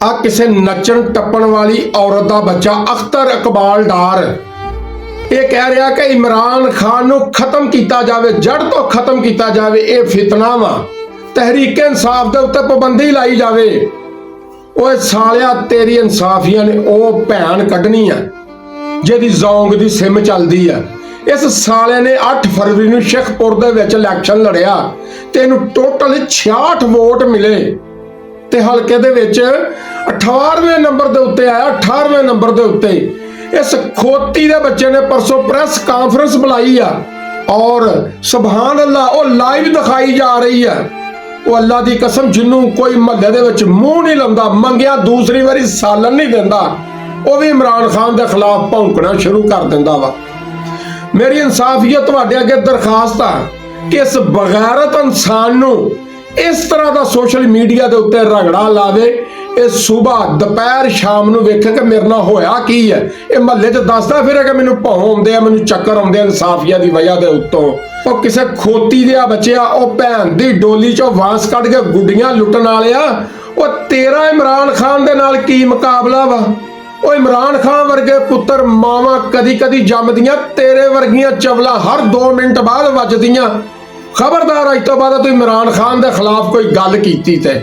ਆ ਕਿਸੇ ਨੱਚਣ ਟੱਪਣ ਵਾਲੀ ਔਰਤ ਦਾ ਬੱਚਾ ਅਖਤਰ ਇਕਬਾਲ ਡਾਰ ਇਹ ਕਹਿ ਰਿਹਾ ਕਿ ਇਮਰਾਨ ਖਾਨ ਨੂੰ ਖਤਮ ਕੀਤਾ ਜਾਵੇ, ਜੜ ਤੋਂ ਖਤਮ ਕੀਤਾ ਜਾਵੇ। ਇਹ ਫਿਤਨਾ ਵਾ। ਤਹਿਰੀਕ ਇਨਸਾਫ ਦੇ ਉੱਤੇ ਪਾਬੰਦੀ ਲਾਈ ਜਾਵੇ। ਓਏ ਸਾਲਿਆ, ਤੇਰੀ ਇਨਸਾਫੀਆਂ ਨੇ ਉਹ ਭੈਣ ਕੱਢਣੀ ਆ ਜਿਹਦੀ ਜ਼ੌਂਗ ਦੀ ਸਿਮ ਚੱਲਦੀ ਆ। ਇਸ ਸਾਲੇ ਨੇ 8 ਫਰਵਰੀ ਨੂੰ ਸ਼ੇਖਪੁਰ ਦੇ ਵਿੱਚ ਇਲੈਕਸ਼ਨ ਲੜਿਆ ਤੇ ਇਹਨੂੰ ਟੋਟਲ 66 ਵੋਟ ਮਿਲੇ ਤੇ ਹਲਕੇ ਦੇ ਵਿੱਚ 18ਵੇਂ ਨੰਬਰ ਦੇ ਉੱਤੇ ਆਇਆ। 18ਵੇਂ ਨੰਬਰ ਦੇ ਉੱਤੇ ਇਸ ਖੋਤੀ ਦੇ ਬੱਚੇ ਨੇ ਪਰਸੋਂ ਪ੍ਰੈਸ ਕਾਨਫਰੰਸ ਬੁਲਾਈ ਆ ਔਰ ਸੁਭਾਨ ਅੱਲਾ ਉਹ ਲਾਈਵ ਦਿਖਾਈ ਜਾ ਰਹੀ ਆ। ਉਹ ਅੱਲਾ ਦੀ ਕਸਮ, ਜਿਹਨੂੰ ਕੋਈ ਮਹੱਲੇ ਦੇ ਵਿੱਚ ਮੂੰਹ ਨਹੀਂ ਲਾਉਂਦਾ, ਮੰਗਿਆ ਦੂਸਰੀ ਵਾਰੀ ਸਾਲਨ ਨਹੀਂ ਦਿੰਦਾ, ਉਹ ਵੀ ਇਮਰਾਨ ਖਾਨ ਦੇ ਖਿਲਾਫ ਭੌਂਕਣਾ ਸ਼ੁਰੂ ਕਰ ਦਿੰਦਾ ਵਾ। ਮੇਰੀ ਇਨਸਾਫੀਅਤ ਤੁਹਾਡੇ ਅੱਗੇ ਦਰਖਾਸਤ ਆ ਕਿ ਇਸ ਬਗੈਰਤ ਇਨਸਾਨ ਨੂੰ ਇਸ ਤਰ੍ਹਾਂ ਦਾ ਸੋਸ਼ਲ ਮੀਡੀਆ ਦੇ ਉੱਤੇ ਰਗੜਾ ਲਾਵੇ। ਇਹ ਸਵੇਰ ਦੁਪਹਿਰ ਸ਼ਾਮ ਨੂੰ ਵੇਖੇ ਕਿ ਮੇਰੇ ਨਾਲ ਹੋਇਆ ਕੀ ਹੈ। ਇਹ ਮਹੱਲੇ 'ਚ ਦੱਸਦਾ ਫਿਰ ਕਿ ਮੈਨੂੰ ਭੌਂ ਆਉਂਦੇ ਆ, ਮੈਨੂੰ ਚੱਕਰ ਆਉਂਦੇ ਆ ਇਨਸਾਫੀਆ ਦੀ ਵਜ੍ਹਾ ਦੇ ਉੱਤੋਂ। ਉਹ ਕਿਸੇ ਖੋਤੀ ਦੇ ਬੱਚਿਆ, ਉਹ ਭੈਣ ਦੀ ਡੋਲੀ 'ਚੋਂ ਵਾਂਸ ਕੱਢ ਕੇ ਗੁੱਡੀਆਂ ਲੁੱਟਣ ਵਾਲਿਆ। ਉਹ ਤੇਰਾ ਇਮਰਾਨ ਖਾਨ ਦੇ ਨਾਲ ਕੀ ਮੁਕਾਬਲਾ ਵਾ? ਉਹ ਇਮਰਾਨ ਖਾਨ ਵਰਗੇ ਪੁੱਤਰ ਮਾਵਾਂ ਕਦੀ ਕਦੀ ਜੰਮਦੀਆਂ, ਤੇਰੇ ਵਰਗੀਆਂ ਚਵਲਾ ਹਰ 2 ਮਿੰਟ ਬਾਅਦ ਵੱਜਦੀਆਂ। ਖਬਰਦਾਰ, ਅੱਜ ਤੋਂ ਬਾਅਦ ਤੂੰ ਇਮਰਾਨ ਖਾਨ ਦੇ ਖਿਲਾਫ ਕੋਈ ਗੱਲ ਕੀਤੀ ਤੇ